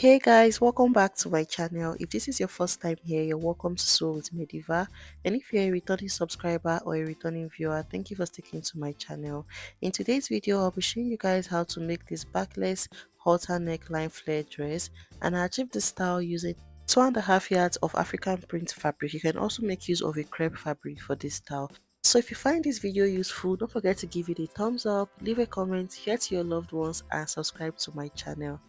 Hey guys, welcome back to my channel. If this is your first time here, you're welcome to Sew with Mediva. And if you're a returning subscriber or a returning viewer, thank you for sticking to my channel. In today's video, I'll be showing you guys how to make this backless halter neckline flare dress, and I achieved this style using 2.5 yards of African print fabric. You can also make use of a crepe fabric for this style. So if you find this video useful, don't forget to give it a thumbs up, leave a comment, share to your loved ones, and subscribe to my channel.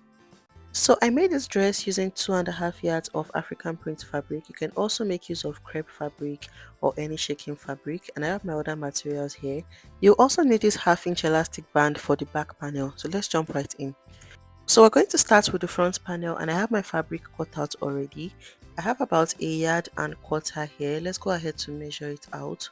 So I made this dress using 2.5 yards of African print fabric. You can also make use of crepe fabric or any shaking fabric, and I have my other materials here. You also need this 1/2 inch elastic band for the back panel. So let's jump right in. So we're going to start with the front panel, and I have my fabric cut out already. I have about 1.25 yards here. Let's go ahead to measure it out.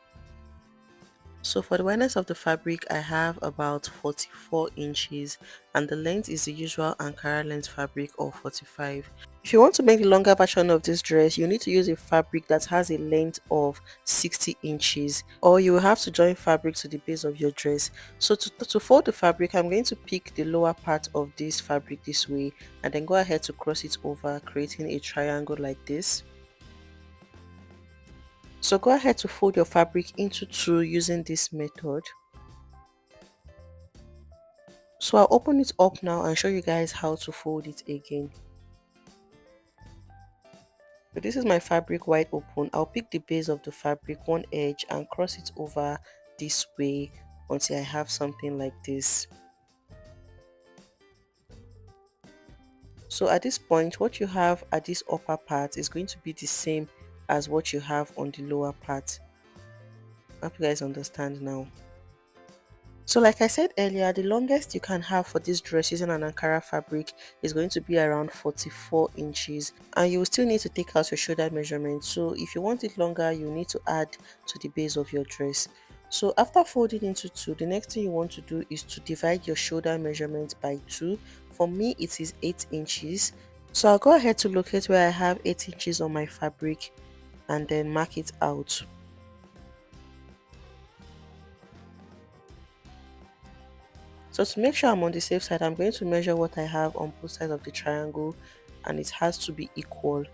So for the width of the fabric, I have about 44 inches, and the length is the usual Ankara length fabric of 45. If you want to make the longer version of this dress, you need to use a fabric that has a length of 60 inches, or you will have to join fabric to the base of your dress. So to fold the fabric, I'm going to pick the lower part of this fabric this way and then go ahead to cross it over, creating a triangle like this. So go ahead to fold your fabric into two using this method. So I'll open it up now and show you guys how to fold it again. So this is my fabric wide open. I'll pick the base of the fabric, one edge, and cross it over this way until I have something like this. So at this point, what you have at this upper part is going to be the same as what you have on the lower part. I hope you guys understand now. So like I said earlier, the longest you can have for this dress using an Ankara fabric is going to be around 44 inches, and you will still need to take out your shoulder measurement. So if you want it longer, you need to add to the base of your dress. So after folding into two, the next thing you want to do is to divide your shoulder measurement by 2. For me, it is 8 inches. So I'll go ahead to locate where I have 8 inches on my fabric and then mark it out. So to make sure I'm on the safe side, I'm going to measure what I have on both sides of the triangle, and it has to be equal.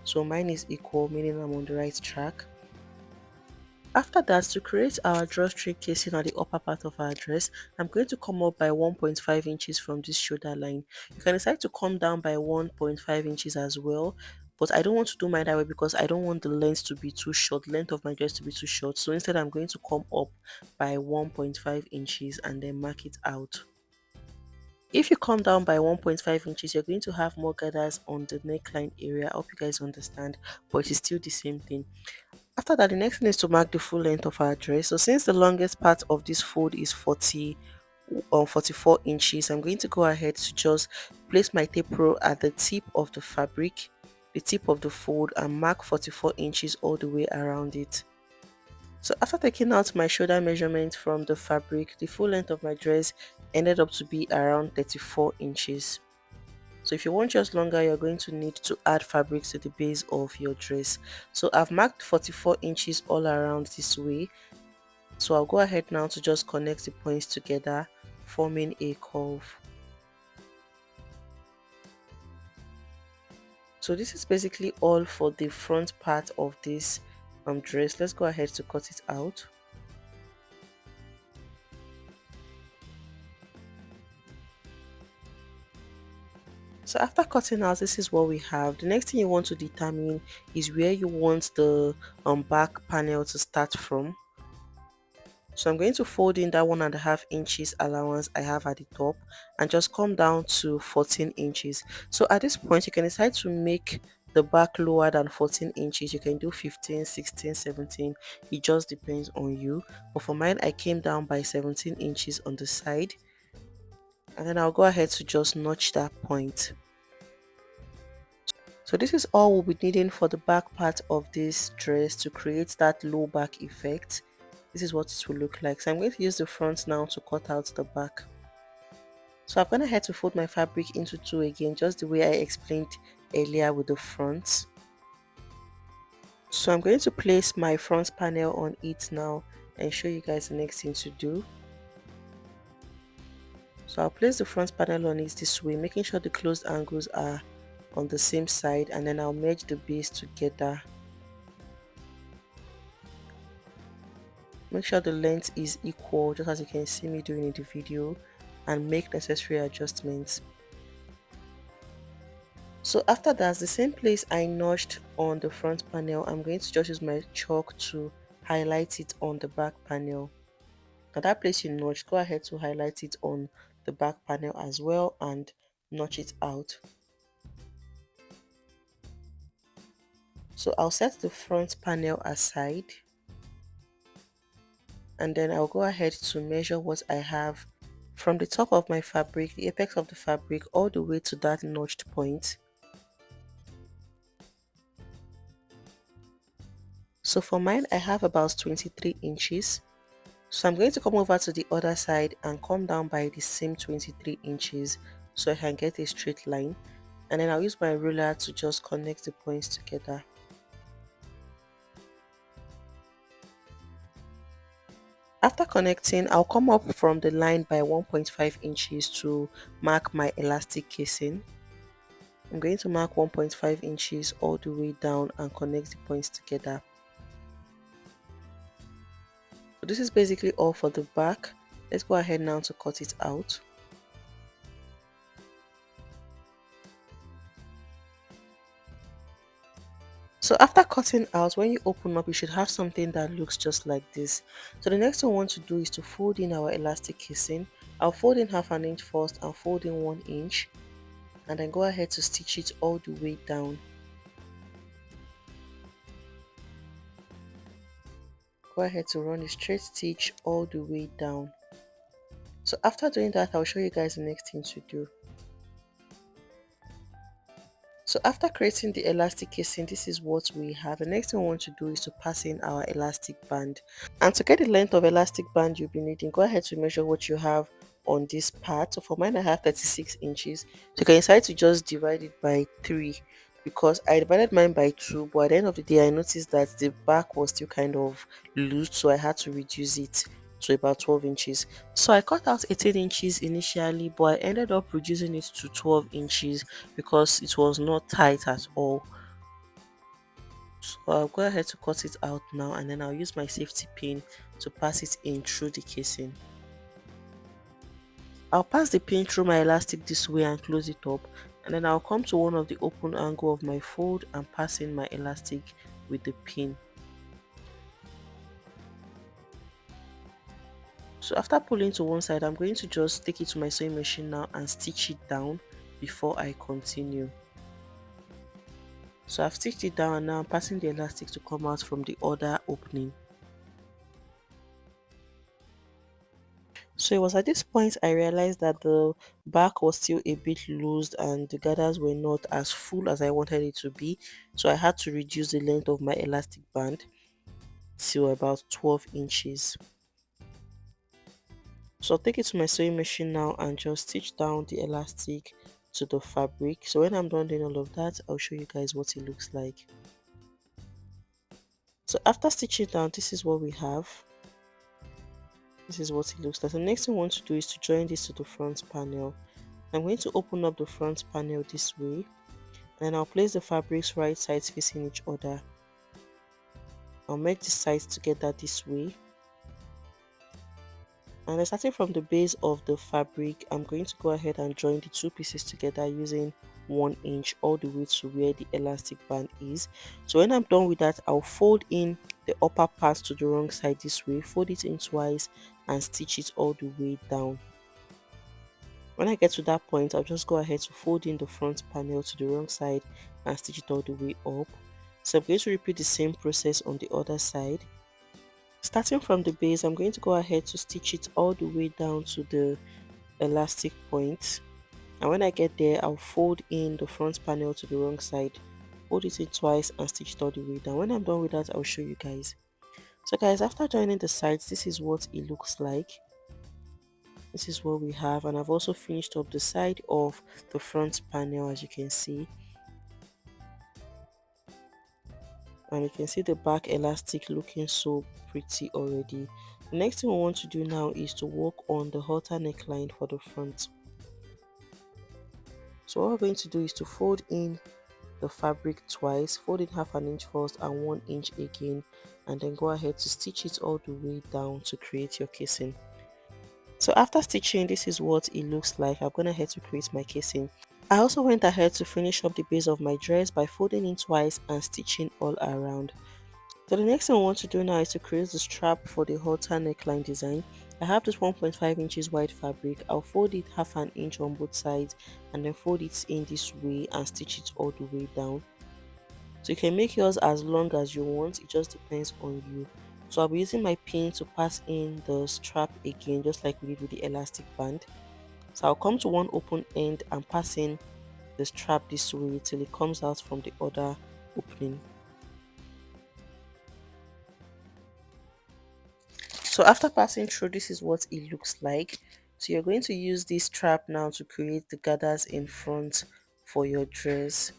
So mine is equal, meaning I'm on the right track. After that, to create our drawstring casing on the upper part of our dress, I'm going to come up by 1.5 inches from this shoulder line. You can decide to come down by 1.5 inches as well, but I don't want to do mine that way because I don't want the length to be too short, length of my dress to be too short. So instead, I'm going to come up by 1.5 inches and then mark it out. If you come down by 1.5 inches, you're going to have more gathers on the neckline area. I hope you guys understand, but it is still the same thing. After that, the next thing is to mark the full length of our dress. So since the longest part of this fold is 44 inches, I'm going to go ahead to just place my tape roll at the tip of the fabric, the tip of the fold, and mark 44 inches all the way around it. So after taking out my shoulder measurement from the fabric, the full length of my dress ended up to be around 34 inches. So if you want yours longer, you're going to need to add fabrics to the base of your dress. So I've marked 44 inches all around this way. So I'll go ahead now to just connect the points together, forming a curve. So this is basically all for the front part of this dress. Let's go ahead to cut it out. So after cutting out, this is what we have. The next thing you want to determine is where you want the back panel to start from. So I'm going to fold in that 1.5 inches allowance I have at the top and just come down to 14 inches. So at this point, you can decide to make the back lower than 14 inches. You can do 15, 16, 17. It just depends on you. But for mine, I came down by 17 inches on the side. And then I'll go ahead to just notch that point. So this is all we'll be needing for the back part of this dress to create that low back effect. This is what it will look like. So I'm going to use the front now to cut out the back. So I'm going to head to fold my fabric into two again, just the way I explained earlier with the front. So I'm going to place my front panel on it now and show you guys the next thing to do. So I'll place the front panel on it this way, making sure the closed angles are on the same side, and then I'll merge the base together. Make sure the length is equal, just as you can see me doing in the video, and make necessary adjustments. So after that, the same place I notched on the front panel, I'm going to just use my chalk to highlight it on the back panel. Now that place you notched, go ahead to highlight it on the back panel as well and notch it out. So I'll set the front panel aside, and then I'll go ahead to measure what I have from the top of my fabric, the apex of the fabric, all the way to that notched point. So for mine, I have about 23 inches. So I'm going to come over to the other side and come down by the same 23 inches so I can get a straight line. And then I'll use my ruler to just connect the points together. After connecting, I'll come up from the line by 1.5 inches to mark my elastic casing. I'm going to mark 1.5 inches all the way down and connect the points together. So this is basically all for the back. Let's go ahead now to cut it out. So after cutting out, when you open up, you should have something that looks just like this. So the next thing we want to do is to fold in our elastic casing. I'll fold in half an inch first and fold in 1 inch, and then go ahead to stitch it all the way down. Go ahead to run a straight stitch all the way down. So after doing that, I'll show you guys the next thing to do. So after creating the elastic casing, this is what we have. The next thing we want to do is to pass in our elastic band. And to get the length of elastic band you'll be needing, go ahead to measure what you have on this part. So for mine, I have 36 inches. So you can decide to just divide it by 3, because I divided mine by 2, but at the end of the day, I noticed that the back was still kind of loose, so I had to reduce it to about 12 inches. So I cut out 18 inches initially, but I ended up reducing it to 12 inches because it was not tight at all. So I'll go ahead to cut it out now, and then I'll use my safety pin to pass it in through the casing. I'll pass the pin through my elastic this way and close it up, and then I'll come to one of the open angle of my fold and pass in my elastic with the pin. So after pulling to one side, I'm going to just take it to my sewing machine now and stitch it down before I continue. So I've stitched it down, and now I'm passing the elastic to come out from the other opening. So it was at this point I realized that the back was still a bit loose and the gathers were not as full as I wanted it to be. So I had to reduce the length of my elastic band to about 12 inches. So I'll take it to my sewing machine now and just stitch down the elastic to the fabric. So when I'm done doing all of that, I'll show you guys what it looks like. So after stitching down, this is what we have. This is what it looks like. The next thing we want to do is to join this to the front panel. I'm going to open up the front panel this way, and I'll place the fabrics right sides facing each other. I'll make the sides together this way, and then starting from the base of the fabric, I'm going to go ahead and join the two pieces together using 1 inch all the way to where the elastic band is. So when I'm done with that, I'll fold in the upper part to the wrong side this way, fold it in twice and stitch it all the way down. When I get to that point, I'll just go ahead to fold in the front panel to the wrong side and stitch it all the way up. So I'm going to repeat the same process on the other side. Starting from the base, I'm going to go ahead to stitch it all the way down to the elastic point. And when I get there, I'll fold in the front panel to the wrong side, fold it in twice and stitch it all the way down. When I'm done with that, I'll show you guys. So guys, after joining the sides, this is what it looks like. This is what we have, and I've also finished up the side of the front panel, as you can see, and you can see the back elastic looking so pretty already. The next thing we want to do now is to work on the halter neckline for the front. So what we're going to do is to fold in the fabric twice, fold in half an inch first and 1 inch again, and then go ahead to stitch it all the way down to create your casing. So after stitching, this is what it looks like. I'm gonna head to create my casing. I also went ahead to finish up the base of my dress by folding in twice and stitching all around. So the next thing I want to do now is to create the strap for the halter neckline design. I have this 1.5 inches wide fabric. I'll fold it half an inch on both sides and then fold it in this way and stitch it all the way down. So you can make yours as long as you want, it just depends on you. So I'll be using my pin to pass in the strap again, just like we did with the elastic band. So I'll come to one open end and pass in the strap this way till it comes out from the other opening. So after passing through, this is what it looks like. So you're going to use this strap now to create the gathers in front for your dress.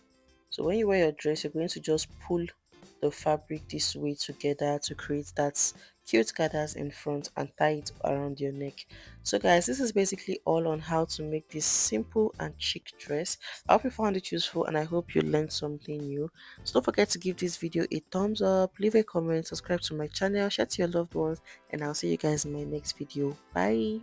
So when you wear your dress, you're going to just pull the fabric this way together to create that cute gathers in front and tie it around your neck. So guys, this is basically all on how to make this simple and chic dress. I hope you found it useful and I hope you learned something new. So don't forget to give this video a thumbs up, leave a comment, subscribe to my channel, share to your loved ones, and I'll see you guys in my next video. Bye.